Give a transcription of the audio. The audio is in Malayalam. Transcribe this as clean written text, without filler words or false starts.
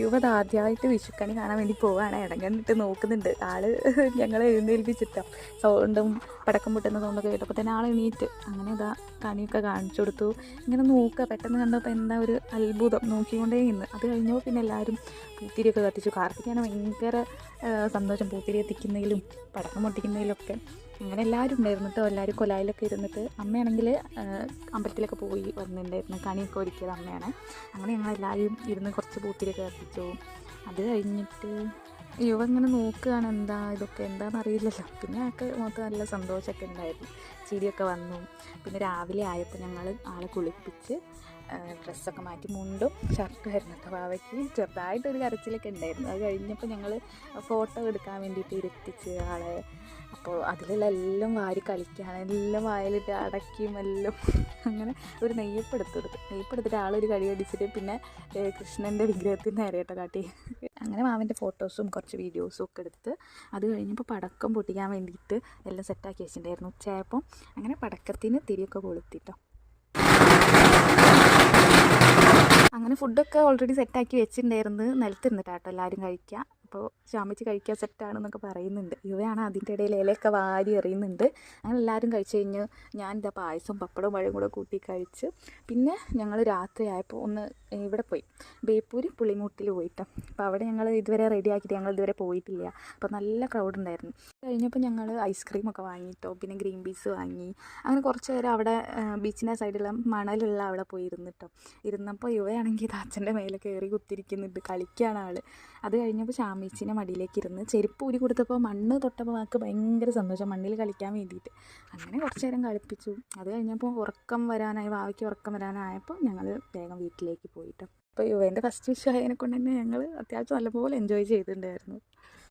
യുവത് ആദ്യമായിട്ട് വിഷുക്കണി കാണാൻ വേണ്ടി പോവുകയാണ്. ഇടങ്ങന്നിട്ട് നോക്കുന്നുണ്ട് ആള്. ഞങ്ങളെ എഴുന്നേൽപ്പിച്ചിട്ടോ സൗണ്ടും പടക്കം പൊട്ടുന്ന സൗണ്ടൊക്കെ കേട്ടപ്പോൾ തന്നെ ആൾ എണീറ്റ്. അങ്ങനെ ഇതാ കണിയൊക്കെ കാണിച്ചു കൊടുത്തു. ഇങ്ങനെ നോക്കുക, പെട്ടെന്ന് കണ്ടപ്പോൾ എന്താ ഒരു അത്ഭുതം, നോക്കിക്കൊണ്ടേ ഇന്ന്. അത് കഴിഞ്ഞപ്പോൾ പിന്നെ എല്ലാവരും പൂത്തിരിയൊക്കെ കത്തിച്ചു. കാർത്തിക്കാണ് ഭയങ്കര സന്തോഷം പൂത്തിരി എത്തിക്കുന്നതിലും പടക്കം പൊട്ടിക്കുന്നതിലൊക്കെ. അങ്ങനെ എല്ലാവരും ഉണ്ടായിരുന്നു കേട്ടോ. എല്ലാവരും കൊലായിലൊക്കെ ഇരുന്നിട്ട്, അമ്മയാണെങ്കിൽ അമ്പലത്തിലൊക്കെ പോയി വന്നിട്ടുണ്ടായിരുന്നു. കണിയൊക്കെ ഒരുക്കിയത് അമ്മയാണ്. അങ്ങനെ ഞങ്ങളെല്ലാവരും ഇരുന്ന് കുറച്ച് പൂത്തിരിയൊക്കെ കത്തിച്ചു. അത് കഴിഞ്ഞിട്ട് യുവ ഇങ്ങനെ നോക്കുകയാണ് എന്താ ഇതൊക്കെ എന്താണെന്ന് അറിയില്ലല്ലോ. പിന്നെ ഞങ്ങൾക്ക് മൊത്തം നല്ല സന്തോഷമൊക്കെ ഉണ്ടായിരുന്നു. ചിരിയൊക്കെ വന്നു. പിന്നെ രാവിലെ ആയപ്പോൾ ഞങ്ങൾ ആളെ കുളിപ്പിച്ച് ഡ്രസ്സൊക്കെ മാറ്റി, മുണ്ടും ഷർട്ടും ആയിരുന്നു കേട്ടോ. വാവയ്ക്ക് ചെറുതായിട്ടൊരു കരച്ചിലൊക്കെ ഉണ്ടായിരുന്നു. അത് കഴിഞ്ഞപ്പോൾ ഞങ്ങൾ ഫോട്ടോ എടുക്കാൻ വേണ്ടിയിട്ട് ഇരുത്തിച്ച് ആളെ. അപ്പോൾ അതിലുള്ള എല്ലാം വാരി കളിക്കുകയാണ്, എല്ലാം വായിലിട്ട് അടക്കിയും എല്ലാം. അങ്ങനെ ഒരു നെയ്യപ്പെടുത്തിട്ട് ആളൊരു കടി അടിച്ചിട്ട് പിന്നെ കൃഷ്ണൻ്റെ വിഗ്രഹത്തിന് നേരെയായിട്ട് കാട്ടി. അങ്ങനെ മാവിൻ്റെ ഫോട്ടോസും കുറച്ച് വീഡിയോസും ഒക്കെ എടുത്ത് അത് കഴിഞ്ഞപ്പോൾ പടക്കം പൊട്ടിക്കാൻ വേണ്ടിയിട്ട് എല്ലാം സെറ്റാക്കി വെച്ചിട്ടുണ്ടായിരുന്നു. ഉച്ചയായപ്പം അങ്ങനെ പടക്കത്തിന് തിരിയൊക്കെ കൊളുത്തിട്ടോ. അങ്ങനെ ഫുഡൊക്കെ ഓൾറെഡി സെറ്റാക്കി വെച്ചിട്ടുണ്ടായിരുന്നു. നിലത്തിരുന്നിട്ടാട്ടോ എല്ലാവരും കഴിക്കുക. അപ്പോൾ ശാമിച്ച് കഴിക്കാൻ സെറ്റാണെന്നൊക്കെ പറയുന്നുണ്ട്. യുവയാണ് അതിൻ്റെ ഇടയിൽ ഇലയൊക്കെ വാരി എറിയുന്നുണ്ട്. അങ്ങനെ എല്ലാവരും കഴിച്ച് കഴിഞ്ഞ് ഞാനിതാ പായസം പപ്പടവും പഴവും കൂടെ കൂട്ടി കഴിച്ച്. പിന്നെ ഞങ്ങൾ രാത്രിയായപ്പോൾ ഒന്ന് ഇവിടെ പോയി, ബേപ്പൂർ പുളിമൂട്ടിൽ പോയിട്ടോ. അപ്പോൾ അവിടെ ഞങ്ങൾ ഇതുവരെ റെഡി ആക്കിയിട്ട് ഞങ്ങൾ ഇതുവരെ പോയിട്ടില്ല. അപ്പോൾ നല്ല ക്രൗഡ് ഉണ്ടായിരുന്നു. കഴിഞ്ഞപ്പോൾ ഞങ്ങൾ ഐസ്ക്രീമൊക്കെ വാങ്ങിയിട്ടോ, പിന്നെ ഗ്രീൻ പീസ് വാങ്ങി. അങ്ങനെ കുറച്ച് നേരം അവിടെ ബീച്ചിൻ്റെ സൈഡിലുള്ള മണലുള്ള അവിടെ പോയി ഇരുന്നിട്ടോ. ഇരുന്നപ്പോൾ യുവയാണെങ്കിൽ ഇത് അച്ഛൻ്റെ മേലെ കയറി കുത്തിരിക്കുന്നുണ്ട്, കളിക്കുകയാണ് ആൾ. അത് കഴിഞ്ഞപ്പോൾ ഷാമീച്ചിൻ്റെ മടിയിലേക്ക് ഇരുന്ന് ചെരുപ്പ് ഊരി കൊടുത്തപ്പോൾ മണ്ണ് തൊട്ടപ്പോൾ വാക്ക് ഭയങ്കര സന്തോഷം, മണ്ണിൽ കളിക്കാൻ വേണ്ടിയിട്ട്. അങ്ങനെ കുറച്ച് നേരം കളിപ്പിച്ചു. അത് കഴിഞ്ഞപ്പോൾ വാവയ്ക്ക് ഉറക്കം വരാനായപ്പോൾ ഞങ്ങൾ വേഗം വീട്ടിലേക്ക് പോയിട്ടോ. അപ്പോൾ യുവേൻ്റെ ഫസ്റ്റ് വിഷു ആയതിനെ കൊണ്ട് തന്നെ ഞങ്ങൾ അത്യാവശ്യം നല്ലപോലെ എൻജോയ് ചെയ്തിട്ടുണ്ടായിരുന്നു.